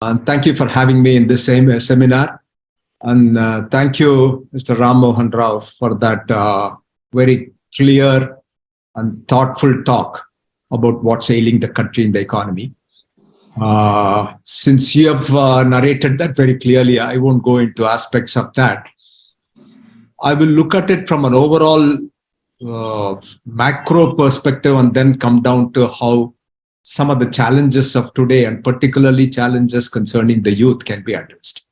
And thank you for having me in this same seminar. And thank you, Mr. Ram Mohan Rao, for that very clear and thoughtful talk about what's ailing the country and the economy. Since you have narrated that very clearly, I won't go into aspects of that. I will look at it from an overall macro perspective and then come down to how some of the challenges of today, and particularly challenges concerning the youth, can be addressed.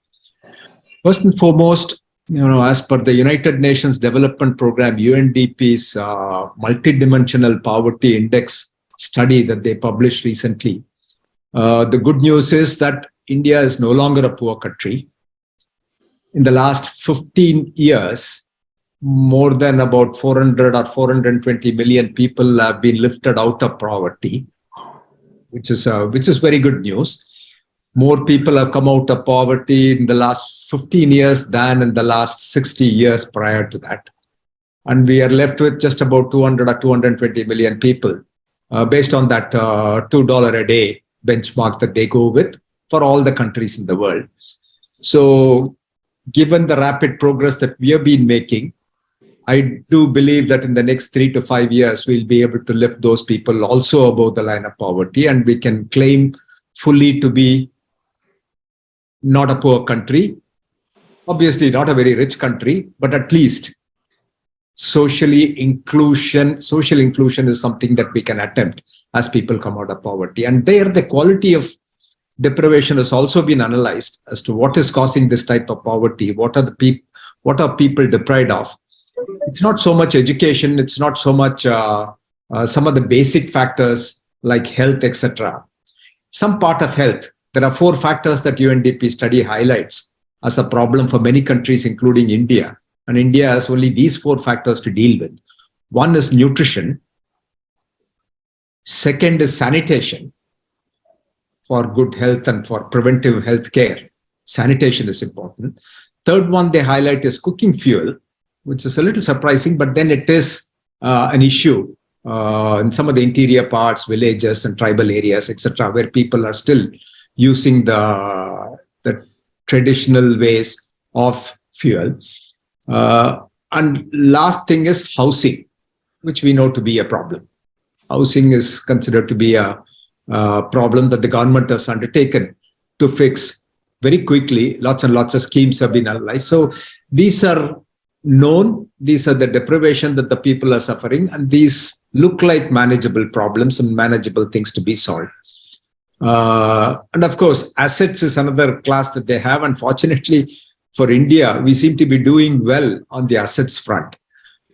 First and foremost, as per the United Nations Development Program, UNDP's multidimensional poverty index study that they published recently, the good news is that India is no longer a poor country. In the last 15 years, more than about 400 or 420 million people have been lifted out of poverty, which is very good news. More people have come out of poverty in the last 15 years than in the last 60 years prior to that. And we are left with just about 200 or 220 million people based on that $2 a day benchmark that they go with for all the countries in the world. So given the rapid progress that we have been making, I do believe that in the next 3 to 5 years, we'll be able to lift those people also above the line of poverty, and we can claim fully to be not a poor country, obviously not a very rich country, but at least social inclusion is something that we can attempt as people come out of poverty. And there, the quality of deprivation has also been analyzed as to what is causing this type of poverty. What are people deprived of? It's not so much education. It's not so much some of the basic factors like health, etc. Some part of health. There are 4 factors that UNDP study highlights as a problem for many countries, including India. And India has only these 4 factors to deal with. One is nutrition. Second is sanitation. For good health and for preventive health care, sanitation is important. Third one they highlight is cooking fuel, which is a little surprising, but then it is an issue in some of the interior parts, villages and tribal areas, etc., where people are still using the traditional ways of fuel. And last thing is housing, which we know to be a problem. Housing is considered to be a problem that the government has undertaken to fix very quickly. Lots and lots of schemes have been analyzed. So these are known. These are the deprivation that the people are suffering, and these look like manageable problems and manageable things to be solved. And of course, assets is another class that they have. Unfortunately, for India, we seem to be doing well on the assets front.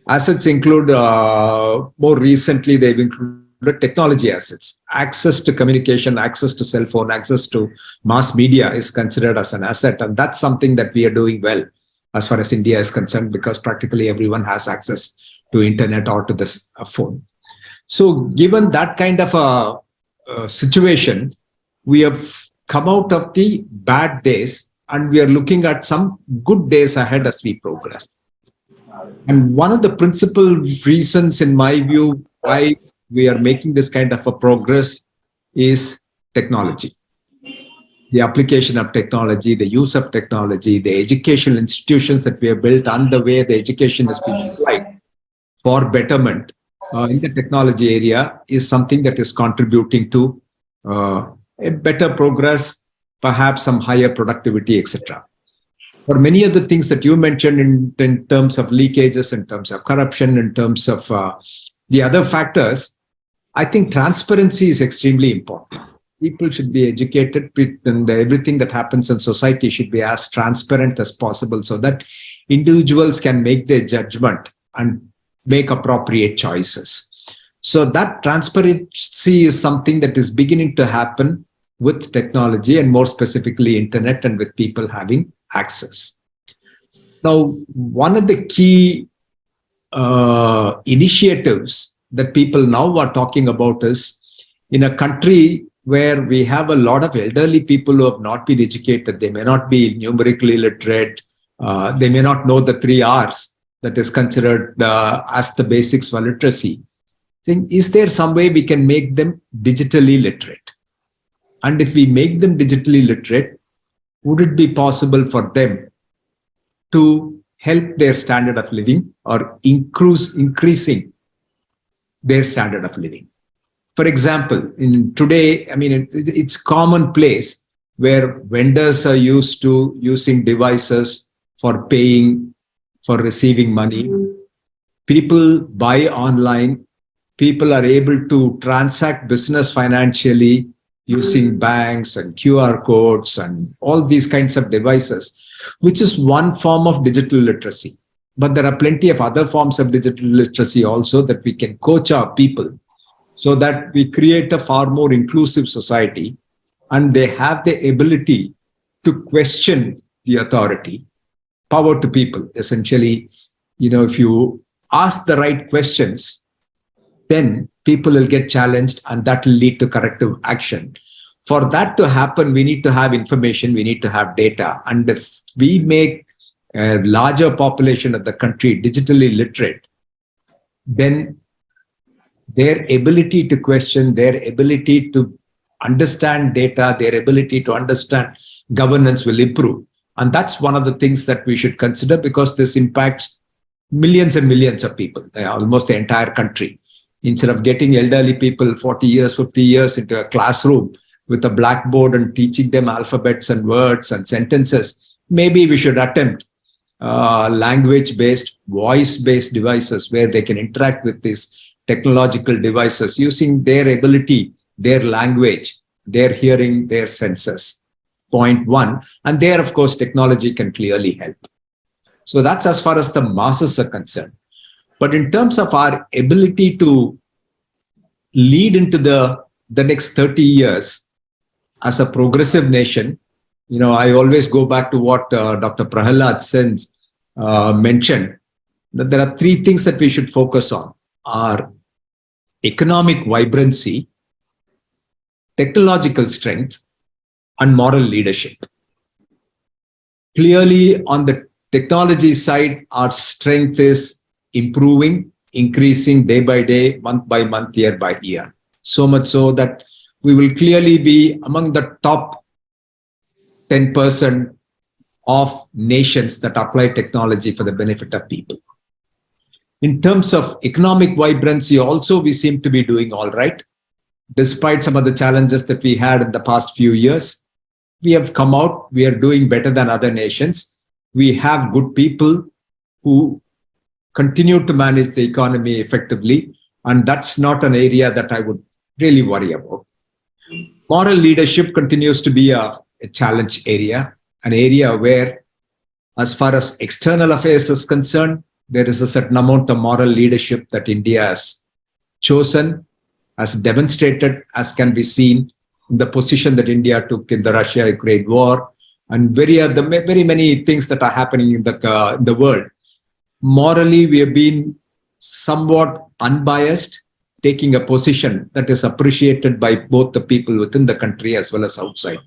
Assets include, more recently, they've included technology assets. Access to communication, access to cell phone, access to mass media is considered as an asset. And that's something that we are doing well as far as India is concerned, because practically everyone has access to internet or to this phone. So given that kind of a situation, we have come out of the bad days and we are looking at some good days ahead as we progress. And one of the principal reasons, in my view, why we are making this kind of a progress is technology. The application of technology, the use of technology, the educational institutions that we have built, and the way the education has been applied for betterment in the technology area is something that is contributing to a better progress, perhaps some higher productivity, etc. For many of the things that you mentioned in terms of leakages, in terms of corruption, in terms of the other factors, I think transparency is extremely important. People should be educated, and everything that happens in society should be as transparent as possible so that individuals can make their judgment and make appropriate choices. So that transparency is something that is beginning to happen with technology, and more specifically internet, and with people having access. Now, one of the key initiatives that people now are talking about is, in a country where we have a lot of elderly people who have not been educated, they may not be numerically literate, they may not know the 3 R's that is considered as the basics for literacy. Is there some way we can make them digitally literate? And if we make them digitally literate, would it be possible for them to help their standard of living or increasing their standard of living? For example, in today, I mean, it's commonplace where vendors are used to using devices for paying, for receiving money. People buy online. People are able to transact business financially using banks and QR codes and all these kinds of devices, which is one form of digital literacy. But there are plenty of other forms of digital literacy also that we can coach our people so that we create a far more inclusive society and they have the ability to question the authority. Power to people, essentially. If you ask the right questions, then people will get challenged and that will lead to corrective action. For that to happen, we need to have information, we need to have data. And if we make a larger population of the country digitally literate, then their ability to question, their ability to understand data, their ability to understand governance will improve. And that's one of the things that we should consider, because this impacts millions and millions of people, almost the entire country. Instead of getting elderly people 40 years, 50 years into a classroom with a blackboard and teaching them alphabets and words and sentences, maybe we should attempt language-based, voice-based devices where they can interact with these technological devices using their ability, their language, their hearing, their senses. Point one. And there, of course, technology can clearly help. So that's as far as the masses are concerned. But in terms of our ability to lead into the next 30 years as a progressive nation, I always go back to what Dr. Prahalad Sen mentioned, that there are three things that we should focus on: are economic vibrancy, technological strength, and moral leadership. Clearly, on the technology side, our strength is improving, increasing day by day, month by month, year by year. So much so that we will clearly be among the top 10% of nations that apply technology for the benefit of people. In terms of economic vibrancy also, we seem to be doing all right. Despite some of the challenges that we had in the past few years, we have come out, we are doing better than other nations. We have good people who continue to manage the economy effectively, and that's not an area that I would really worry about. Moral leadership continues to be a challenge area, an area where, as far as external affairs is concerned, there is a certain amount of moral leadership that India has chosen, has demonstrated, as can be seen in the position that India took in the Russia-Ukraine war, and very many things that are happening in the world. Morally, we have been somewhat unbiased, taking a position that is appreciated by both the people within the country as well as outside.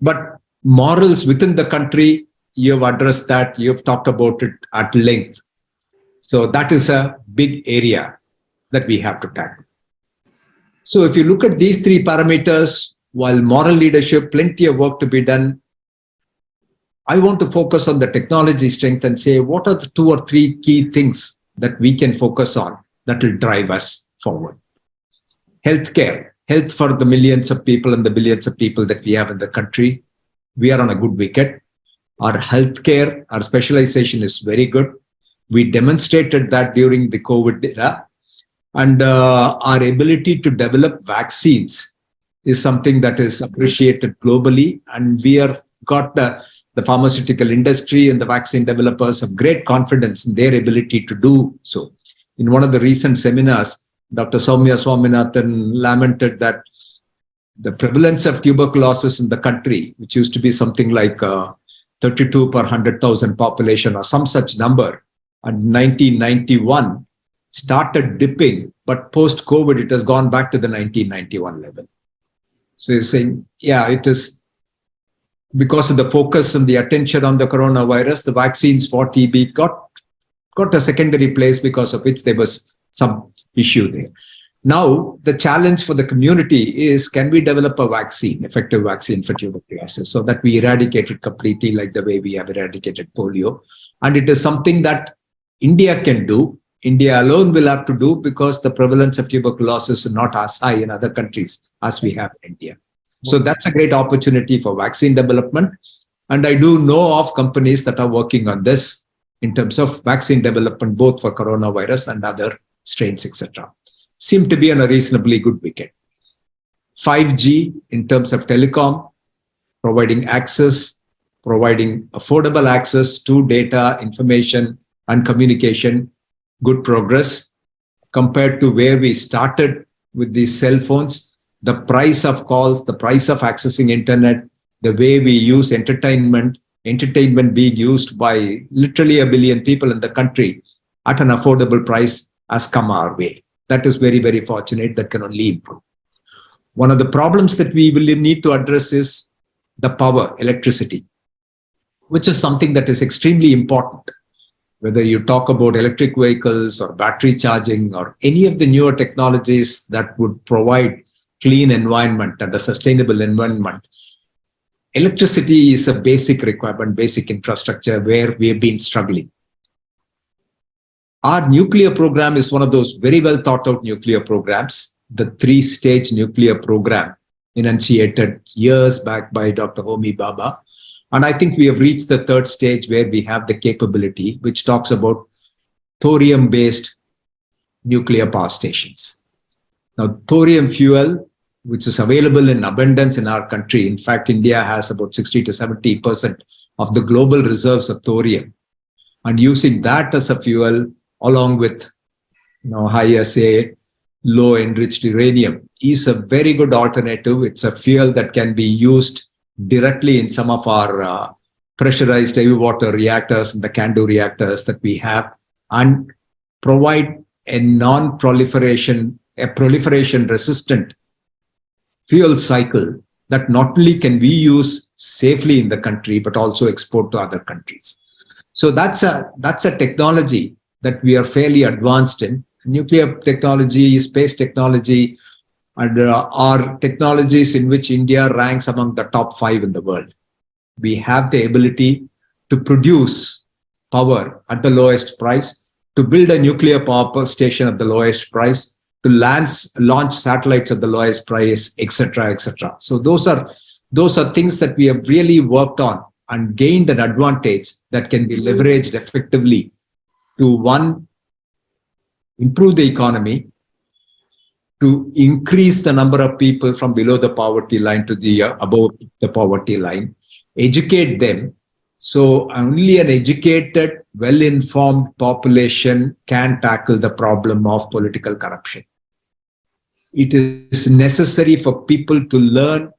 But morals within the country, you have addressed that, you have talked about it at length. So that is a big area that we have to tackle. So if you look at these three parameters, while moral leadership, plenty of work to be done, I want to focus on the technology strength and say, what are the 2 or 3 key things that we can focus on that will drive us forward? Healthcare, health for the millions of people and the billions of people that we have in the country. We are on a good wicket. Our healthcare, our specialization is very good. We demonstrated that during the COVID era. And our ability to develop vaccines is something that is appreciated globally. And we have got the pharmaceutical industry and the vaccine developers have great confidence in their ability to do so. In one of the recent seminars, Dr. Soumya Swaminathan lamented that the prevalence of tuberculosis in the country, which used to be something like 32 per 100,000 population or some such number, and 1991 started dipping, but post-COVID, it has gone back to the 1991 level. So you're saying, yeah, it is because of the focus and the attention on the coronavirus, the vaccines for TB got a secondary place, because of which there was some issue there. Now, the challenge for the community is, can we develop a vaccine, effective vaccine for tuberculosis, so that we eradicate it completely like the way we have eradicated polio? And it is something that India can do. India alone will have to do, because the prevalence of tuberculosis is not as high in other countries as we have in India. So that's a great opportunity for vaccine development. And I do know of companies that are working on this in terms of vaccine development, both for coronavirus and other strains, etc. Seem to be on a reasonably good wicket. 5G in terms of telecom, providing access, providing affordable access to data, information, and communication, good progress compared to where we started with these cell phones. The price of calls, the price of accessing internet, the way we use entertainment being used by literally 1 billion people in the country at an affordable price has come our way. That is very, very fortunate. That can only improve. One of the problems that we will need to address is the power, electricity, which is something that is extremely important. Whether you talk about electric vehicles or battery charging or any of the newer technologies that would provide clean environment and a sustainable environment, electricity is a basic requirement, basic infrastructure where we have been struggling. Our nuclear program is one of those very well thought out nuclear programs, the 3-stage nuclear program enunciated years back by Dr. Homi Bhabha. And I think we have reached the 3rd stage where we have the capability, which talks about thorium-based nuclear power stations. Now, thorium fuel, which is available in abundance in our country. In fact, India has about 60 to 70% of the global reserves of thorium. And using that as a fuel, along with high SA, low enriched uranium, is a very good alternative. It's a fuel that can be used directly in some of our pressurized heavy water reactors and the CANDU reactors that we have, and provide a non-proliferation, a proliferation resistant fuel cycle that not only can we use safely in the country, but also export to other countries. So that's a technology that we are fairly advanced in. Nuclear technology, space technology, and are technologies in which India ranks among the top 5 in the world. We have the ability to produce power at the lowest price, to build a nuclear power station at the lowest price, to launch satellites at the lowest price, etc., etc. So those are things that we have really worked on and gained an advantage that can be leveraged effectively to, one, improve the economy, to increase the number of people from below the poverty line to the above the poverty line, educate them. So only an educated, well-informed population can tackle the problem of political corruption. It is necessary for people to learn,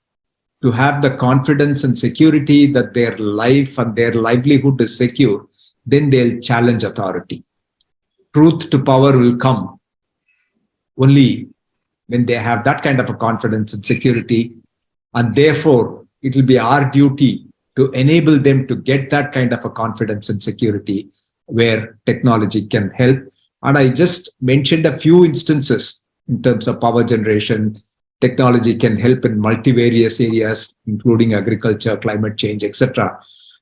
to have the confidence and security that their life and their livelihood is secure. Then they'll challenge authority. Truth to power will come only when they have that kind of a confidence and security. And therefore, it will be our duty to enable them to get that kind of a confidence and security where technology can help. And I just mentioned a few instances in terms of power generation. Technology can help in multivarious areas, including agriculture, climate change, etc.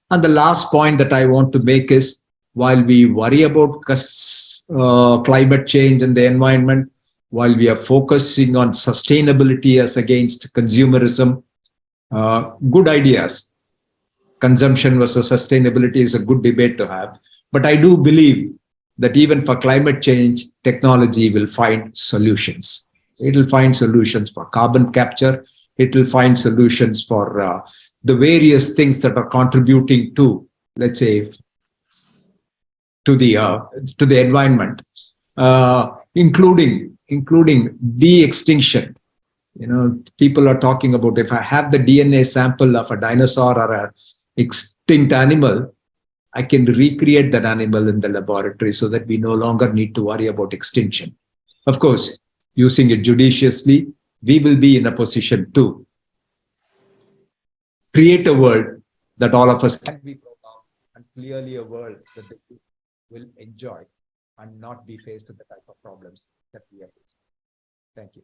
And the last point that I want to make is, while we worry about climate change and the environment, while we are focusing on sustainability as against consumerism, good ideas. Consumption versus sustainability is a good debate to have. But I do believe that even for climate change, technology will find solutions. It will find solutions for carbon capture. It will find solutions for the various things that are contributing to, let's say, to the environment, including de-extinction. People are talking about, if I have the DNA sample of a dinosaur or an extinct animal, I can recreate that animal in the laboratory so that we no longer need to worry about extinction. Of course, using it judiciously, we will be in a position to create a world that all of us can be proud of, and clearly a world that they will enjoy and not be faced with the type of problems that we are facing. Thank you.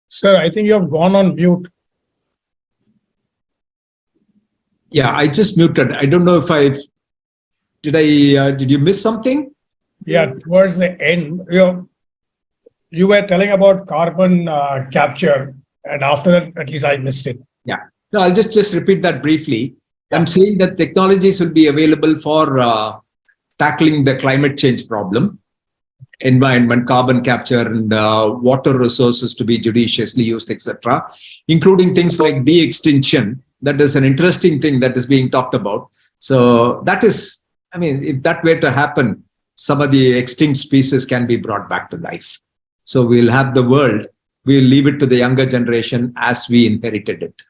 Sir, I think you have gone on mute. Yeah, I just muted. I don't know if did you miss something? Yeah, towards the end, you were telling about carbon capture, and after that, at least I missed it. Yeah. No, I'll just repeat that briefly. Yeah. I'm saying that technologies will be available for tackling the climate change problem, environment, carbon capture, and water resources to be judiciously used, etc., including things like de-extinction. That is an interesting thing that is being talked about. So that is, I mean, if that were to happen, some of the extinct species can be brought back to life. So we'll have the world, we'll leave it to the younger generation as we inherited it.